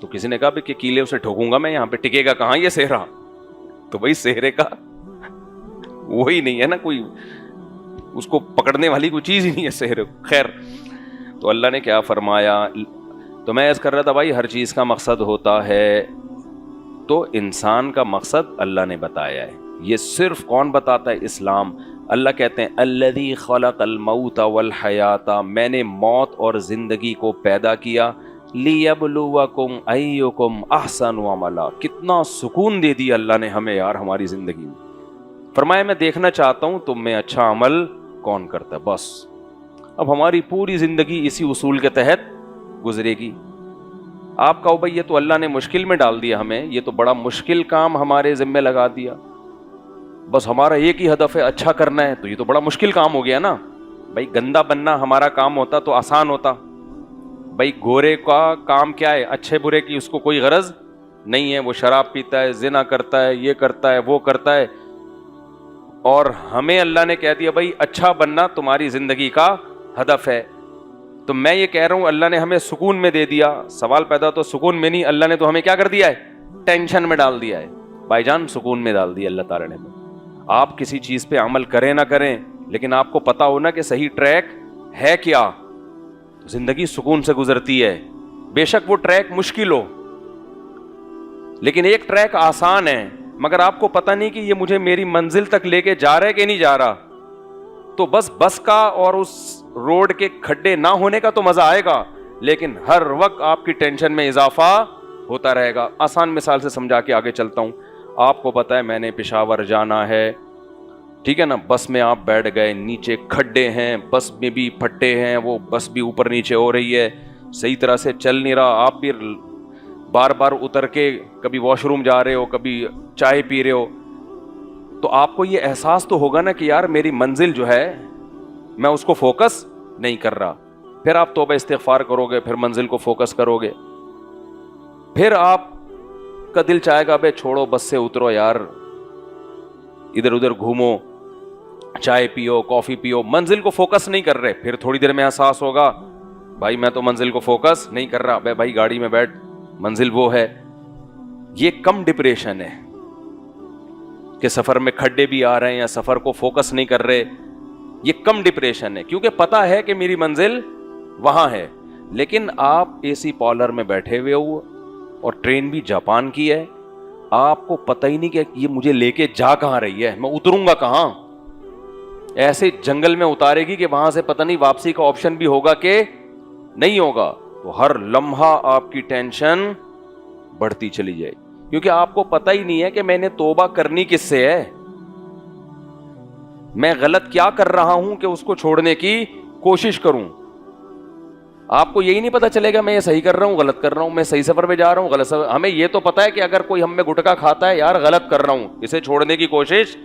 تو کسی نے کہا بھی کہ کیلے اسے ٹھوکوں گا میں, یہاں پہ ٹکے گا کہاں یہ صحرا. تو بھائی صحرے کا وہی نہیں ہے نا, کوئی اس کو پکڑنے والی کوئی چیز ہی نہیں ہے صحرے. خیر, تو اللہ نے کیا فرمایا, تو میں عرض کر رہا تھا بھائی ہر چیز کا مقصد ہوتا ہے, تو انسان کا مقصد اللہ نے بتایا ہے. یہ صرف کون بتاتا ہے؟ اسلام. اللہ کہتے ہیں الذی خلق الموت والحیات, میں نے موت اور زندگی کو پیدا کیا, لیبلوکم ایکم احسن عملا. کتنا سکون دے دیا اللہ نے ہمیں یار ہماری زندگی میں. فرمایا میں دیکھنا چاہتا ہوں تم میں اچھا عمل کون کرتا ہے. بس اب ہماری پوری زندگی اسی اصول کے تحت گزرے گی. آپ کہو بھائی یہ تو اللہ نے مشکل میں ڈال دیا ہمیں, یہ تو بڑا مشکل کام ہمارے ذمہ لگا دیا, بس ہمارا ایک ہی ہدف ہے اچھا کرنا ہے, تو یہ تو بڑا مشکل کام ہو گیا نا. بھائی گندا بننا ہمارا کام ہوتا تو آسان ہوتا. بھائی گورے کا کام کیا ہے؟ اچھے برے کی اس کو کوئی غرض نہیں ہے, وہ شراب پیتا ہے, زنا کرتا ہے, یہ کرتا ہے, وہ کرتا ہے. اور ہمیں اللہ نے کہہ دیا بھائی اچھا بننا تمہاری زندگی کا ہدف ہے. تو میں یہ کہہ رہا ہوں اللہ نے ہمیں سکون میں دے دیا. سوال پیدا تو سکون میں نہیں, اللہ نے تو ہمیں کیا کر دیا ہے؟ ٹینشن میں ڈال دیا ہے. بھائی جان سکون میں ڈال دیا اللہ تعالی نے. آپ کسی چیز پہ عمل کریں نہ کریں, لیکن آپ کو پتا ہونا کہ صحیح ٹریک ہے کیا, زندگی سکون سے گزرتی ہے. بے شک وہ ٹریک مشکل ہو, لیکن ایک ٹریک آسان ہے, مگر آپ کو پتا نہیں کہ یہ مجھے میری منزل تک لے کے جا رہا ہے کہ نہیں جا رہا. تو بس کا اور اس روڈ کے کھڈے نہ ہونے کا تو مزہ آئے گا, لیکن ہر وقت آپ کی ٹینشن میں اضافہ ہوتا رہے گا. آسان مثال سے سمجھا کے آگے چلتا ہوں. آپ کو پتا ہے میں نے پشاور جانا ہے, ٹھیک ہے نا, بس میں آپ بیٹھ گئے, نیچے کھڈے ہیں, بس میں بھی پھٹے ہیں, وہ بس بھی اوپر نیچے ہو رہی ہے, صحیح طرح سے چل نہیں رہا, آپ بھی بار بار اتر کے کبھی واش روم جا رہے ہو, کبھی چائے پی رہے ہو, تو آپ کو یہ احساس تو ہوگا نا کہ یار میری منزل جو ہے میں اس کو فوکس نہیں کر رہا. پھر آپ توبہ استغفار کرو گے, پھر منزل کو فوکس کرو گے, پھر آپ کا دل چاہے گا بے چھوڑو بس سے اترو یار, ادھر ادھر گھومو, چائے پیو, کافی پیو, منزل کو فوکس نہیں کر رہے. پھر تھوڑی دیر میں احساس ہوگا بھائی میں تو منزل کو فوکس نہیں کر رہا, بھائی گاڑی میں بیٹھ, منزل وہ ہے. یہ کم ڈپریشن ہے کہ سفر میں کھڈے بھی آ رہے ہیں یا سفر کو فوکس نہیں کر رہے, یہ کم ڈپریشن ہے, کیونکہ پتا ہے کہ میری منزل وہاں ہے. لیکن آپ اے سی پارلر میں بیٹھے ہوئے ہو اور ٹرین بھی جاپان کی ہے, آپ کو پتہ ہی نہیں کہ یہ مجھے لے کے جا کہاں رہی ہے, میں اتروں گا کہاں. ایسے جنگل میں اتارے گی کہ وہاں سے پتہ نہیں واپسی کا آپشن بھی ہوگا کہ نہیں ہوگا. تو ہر لمحہ آپ کی ٹینشن بڑھتی چلی جائے, کیونکہ آپ کو پتہ ہی نہیں ہے کہ میں نے توبہ کرنی کس سے ہے, میں غلط کیا کر رہا ہوں کہ اس کو چھوڑنے کی کوشش کروں. آپ کو یہی نہیں پتا چلے گا میں یہ صحیح کر رہا ہوں غلط کر رہا ہوں, میں صحیح سفر پہ جا رہا ہوں غلط سفر. ہمیں یہ تو پتا ہے کہ اگر کوئی ہم میں گٹکا کھاتا ہے یار غلط کر رہا ہوں, اسے چھوڑنے کی کوشش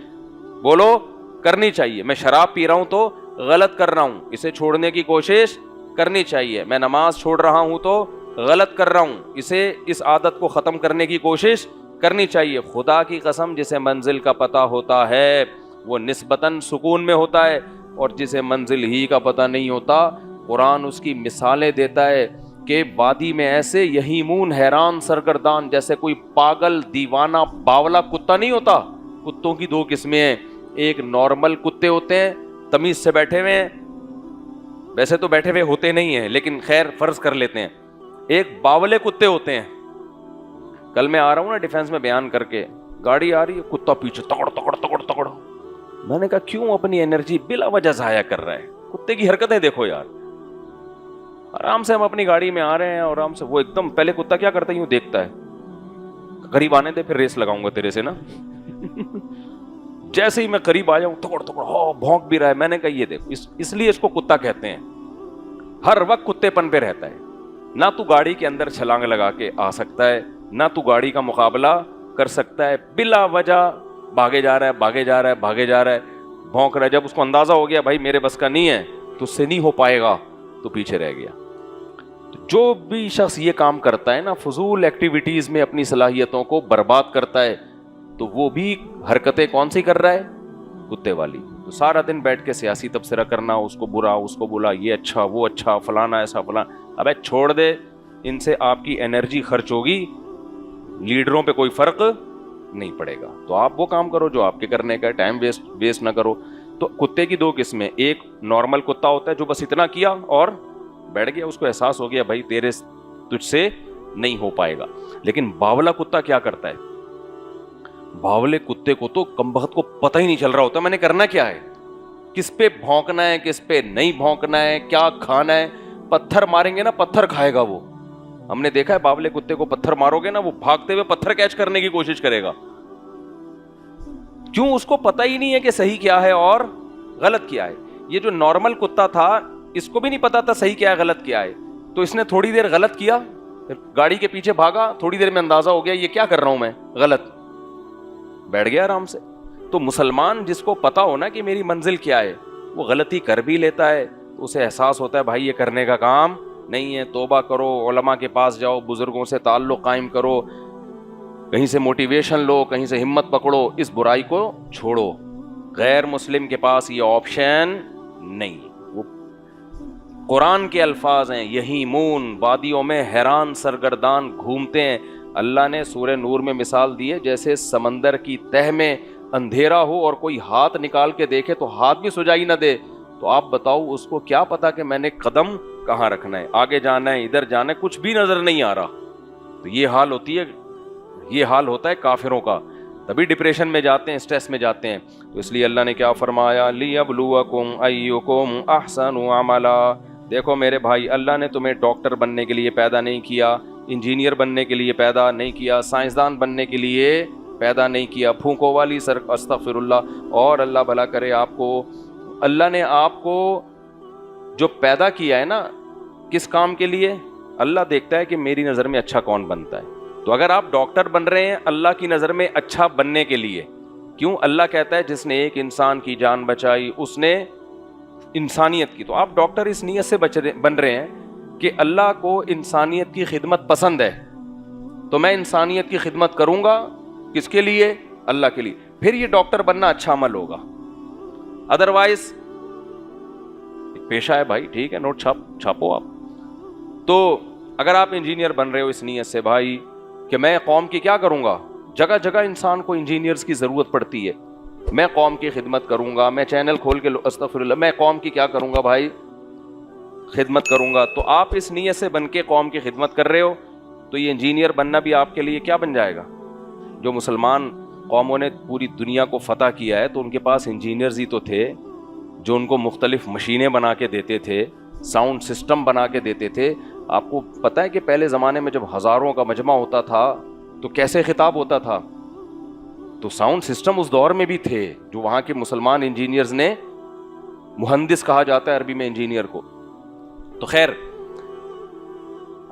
بولو کرنی چاہیے. میں شراب پی رہا ہوں تو غلط کر رہا ہوں, اسے چھوڑنے کی کوشش کرنی چاہیے. میں نماز چھوڑ رہا ہوں تو غلط کر رہا ہوں, اسے اس عادت کو ختم کرنے کی کوشش کرنی چاہیے. خدا کی قسم جسے منزل کا پتہ ہوتا ہے وہ نسبتاً سکون میں ہوتا ہے, اور جسے منزل ہی کا پتہ نہیں ہوتا قرآن اس کی مثالیں دیتا ہے کہ وادی میں ایسے یہیمون حیران سرگردان, جیسے کوئی پاگل دیوانہ باولا کتا نہیں ہوتا. کتوں کی دو قسمیں ہیں, ایک نارمل کتے ہوتے ہیں تمیز سے بیٹھے ہوئے ہیں, ویسے تو بیٹھے ہوئے ہوتے نہیں ہیں لیکن خیر فرض کر لیتے ہیں, ایک باولے کتے ہوتے ہیں. کل میں آ رہا ہوں نا ڈیفینس میں بیان کر کے, گاڑی آ رہی ہے, کتا پیچھے تکڑ تکڑ تکڑ تکڑ. میں نے کہا کیوں اپنی انرجی بلا وجہ ضائع کر رہا ہے, کتے کی حرکتیں دیکھو یار. آرام سے ہم اپنی گاڑی میں آ رہے ہیں, آرام سے, وہ ایک دم پہلے کتا کیا کرتا ہے یوں دیکھتا ہے, قریب آنے دے پھر ریس لگاؤں گا تیرے سے نا. جیسے ہی میں قریب آیا ہوں تکڑ تکڑ ہو بھونک بھی رہا ہے. میں نے کہا یہ دیکھ, اس لیے اس کو کتا کہتے ہیں, ہر وقت کتے پن پہ رہتا ہے. نہ تو گاڑی کے اندر چھلانگ لگا کے آ سکتا ہے, نہ تو گاڑی کا مقابلہ کر سکتا ہے, بلا وجہ بھاگے جا رہا ہے بھاگے جا رہا ہے بھاگے جا رہا ہے, بھونک رہا ہے. جب اس کو اندازہ ہو گیا بھائی میرے بس کا نہیں ہے تو اس سے نہیں ہو پائے گا, تو پیچھے رہ گیا. جو بھی شخص یہ کام کرتا ہے نا, فضول ایکٹیویٹیز میں اپنی صلاحیتوں کو برباد کرتا ہے, تو وہ بھی حرکتیں کون سی کر رہا ہے, کتے والی. تو سارا دن بیٹھ کے سیاسی تبصرہ کرنا, اس کو برا اس کو بولا, یہ اچھا وہ اچھا فلانا ایسا فلانا. ابے چھوڑ دے, ان سے آپ کی انرجی خرچ ہوگی, لیڈروں پہ کوئی فرق نہیں پڑے گا. تو آپ وہ کام کرو جو آپ کے کرنے کا ہے, ٹائم ویسٹ نہ کرو. تو کتے کی دو قسمیں, ایک نارمل کتا ہوتا ہے جو بس اتنا کیا اور بیٹھ گیا, اس کو احساس ہو گیا بھائی تجھ سے نہیں ہو پائے گا. لیکن باولا کتا کیا کرتا ہے, باولے کتے کو تو کمبخت کو پتہ ہی نہیں چل رہا ہوتا میں نے کرنا کیا ہے, کس پہ بھونکنا ہے کس پہ نہیں بھونکنا ہے, کیا کھانا ہے. پتھر ماریں گے نا پتھر کھائے گا وہ. ہم نے دیکھا ہے باولے کتے کو پتھر مارو گے نا وہ بھاگتے ہوئے پتھر کیچ کرنے کی کوشش کرے گا. کیوں؟ اس کو پتہ ہی نہیں ہے کہ صحیح کیا ہے اور غلط کیا ہے. یہ جو نارمل کتا تھا اس کو بھی نہیں پتا تھا صحیح کیا ہے غلط کیا ہے, تو اس نے تھوڑی دیر غلط کیا, گاڑی کے پیچھے بھاگا, تھوڑی دیر میں اندازہ ہو گیا یہ کیا کر رہا ہوں میں غلط, بیٹھ گیا آرام سے. تو مسلمان جس کو پتا ہو نا کہ میری منزل کیا ہے, وہ غلطی کر بھی لیتا ہے, اسے احساس ہوتا ہے بھائی یہ کرنے کا کام نہیں ہے, توبہ کرو, علماء کے پاس جاؤ, بزرگوں سے تعلق قائم کرو, کہیں سے موٹیویشن لو, کہیں سے ہمت پکڑو, اس برائی کو چھوڑو. غیر مسلم کے پاس یہ آپشن نہیں. وہ قرآن کے الفاظ ہیں, یہیمون, وادیوں میں حیران سرگردان گھومتے ہیں. اللہ نے سورہ نور میں مثال دی ہے جیسے سمندر کی تہ میں اندھیرا ہو اور کوئی ہاتھ نکال کے دیکھے تو ہاتھ بھی سجائی نہ دے, تو آپ بتاؤ اس کو کیا پتا کہ میں نے قدم کہاں رکھنا ہے, آگے جانا ہے ادھر جانا ہے, کچھ بھی نظر نہیں آ رہا. تو یہ حال ہوتا ہے کافروں کا, تبھی ڈپریشن میں جاتے ہیں, اسٹریس میں جاتے ہیں. تو اس لیے اللہ نے کیا فرمایا, لِيَبْلُوَكُمْ أَيُّكُمْ أَحْسَنُ عَمَلًا. دیکھو میرے بھائی, اللہ نے تمہیں ڈاکٹر بننے کے لیے پیدا نہیں کیا, انجینئر بننے کے لیے پیدا نہیں کیا, سائنسدان بننے کے لیے پیدا نہیں کیا, پھونکو والی استغفر اللہ, اور اللہ بھلا کرے آپ کو. اللہ نے آپ کو جو پیدا کیا ہے نا, کس کام کے لیے؟ اللہ دیکھتا ہے کہ میری نظر میں اچھا کون بنتا ہے. تو اگر آپ ڈاکٹر بن رہے ہیں اللہ کی نظر میں اچھا بننے کے لیے, کیوں؟ اللہ کہتا ہے جس نے ایک انسان کی جان بچائی اس نے انسانیت کی. تو آپ ڈاکٹر اس نیت سے بن رہے ہیں کہ اللہ کو انسانیت کی خدمت پسند ہے, تو میں انسانیت کی خدمت کروں گا. کس کے لیے؟ اللہ کے لیے. پھر یہ ڈاکٹر بننا اچھا عمل ہوگا. ادروائز پیشہ ہے بھائی, ٹھیک ہے, نوٹ چھاپو آپ. تو اگر آپ انجینئر بن رہے ہو اس نیت سے بھائی کہ میں قوم کی کیا کروں گا, جگہ جگہ انسان کو انجینئرز کی ضرورت پڑتی ہے, میں قوم کی خدمت کروں گا, میں چینل کھول کے استغفر اللہ, میں قوم کی کیا کروں گا بھائی, خدمت کروں گا. تو آپ اس نیت سے بن کے قوم کی خدمت کر رہے ہو, تو یہ انجینئر بننا بھی آپ کے لیے کیا بن جائے گا. جو مسلمان قوموں نے پوری دنیا کو فتح کیا ہے تو ان کے پاس انجینئرز ہی تو تھے جو ان کو مختلف مشینیں بنا کے دیتے تھے, ساؤنڈ سسٹم بنا کے دیتے تھے. آپ کو پتہ ہے کہ پہلے زمانے میں جب ہزاروں کا مجمع ہوتا تھا تو کیسے خطاب ہوتا تھا, تو ساؤنڈ سسٹم اس دور میں بھی تھے جو وہاں کے مسلمان انجینئرز نے, مہندس کہا جاتا ہے عربی میں انجینئر کو. تو خیر,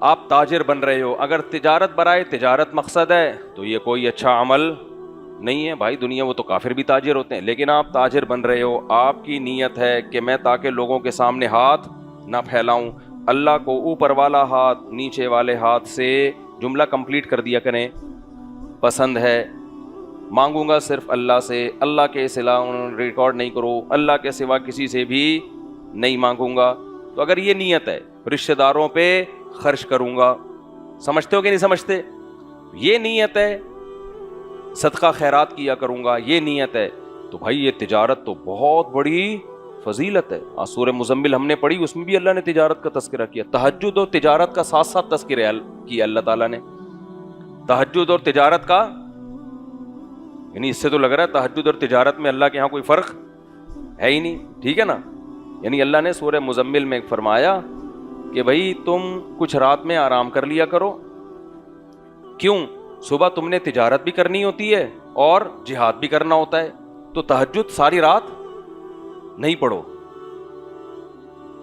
آپ تاجر بن رہے ہو, اگر تجارت برائے تجارت مقصد ہے تو یہ کوئی اچھا عمل نہیں ہے بھائی. دنیا وہ تو کافر بھی تاجر ہوتے ہیں, لیکن آپ تاجر بن رہے ہو, آپ کی نیت ہے کہ میں تاکہ لوگوں کے سامنے ہاتھ نہ پھیلاؤں, اللہ کو اوپر والا ہاتھ نیچے والے ہاتھ سے, جملہ کمپلیٹ کر دیا کریں, پسند ہے. مانگوں گا صرف اللہ سے, اللہ کے سوا ریکارڈ نہیں کرو, اللہ کے سوا کسی سے بھی نہیں مانگوں گا. تو اگر یہ نیت ہے, رشتہ داروں پہ خرچ کروں گا, سمجھتے ہو کہ نہیں سمجھتے, یہ نیت ہے, صدقہ خیرات کیا کروں گا, یہ نیت ہے, تو بھائی یہ تجارت تو بہت بڑی فضیلت ہے. سورہ مزمل ہم نے پڑھی, اس میں بھی اللہ نے تجارت کا تذکرہ کیا. تہجد اور تجارت کا ساتھ ساتھ تذکرہ کیا اللہ تعالیٰ نے. تہجد اور تجارت کا, یعنی اس سے تو لگ رہا ہے تہجد اور تجارت میں اللہ کے ہاں کوئی فرق ہے ہی نہیں, ٹھیک ہے نا. یعنی اللہ نے سورہ مزمل میں فرمایا کہ بھائی تم کچھ رات میں آرام کر لیا کرو. کیوں؟ صبح تم نے تجارت بھی کرنی ہوتی ہے اور جہاد بھی کرنا ہوتا ہے, تو تہجد ساری رات نہیں پڑھو,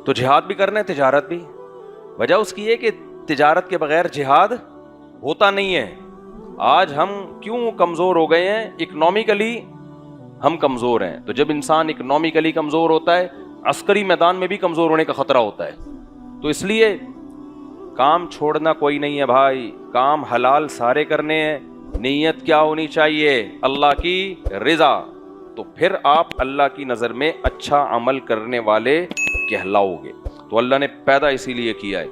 تو جہاد بھی کرنا ہے تجارت بھی. وجہ اس کی ہے کہ تجارت کے بغیر جہاد ہوتا نہیں ہے. آج ہم کیوں کمزور ہو گئے ہیں؟ اکنامکلی ہم کمزور ہیں. تو جب انسان اکنامکلی کمزور ہوتا ہے, عسکری میدان میں بھی کمزور ہونے کا خطرہ ہوتا ہے. تو اس لیے کام چھوڑنا کوئی نہیں ہے بھائی, کام حلال سارے کرنے ہیں. نیت کیا ہونی چاہیے؟ اللہ کی رضا. تو پھر آپ اللہ کی نظر میں اچھا عمل کرنے والے کہلاؤ گے. تو اللہ نے پیدا اسی لیے کیا ہے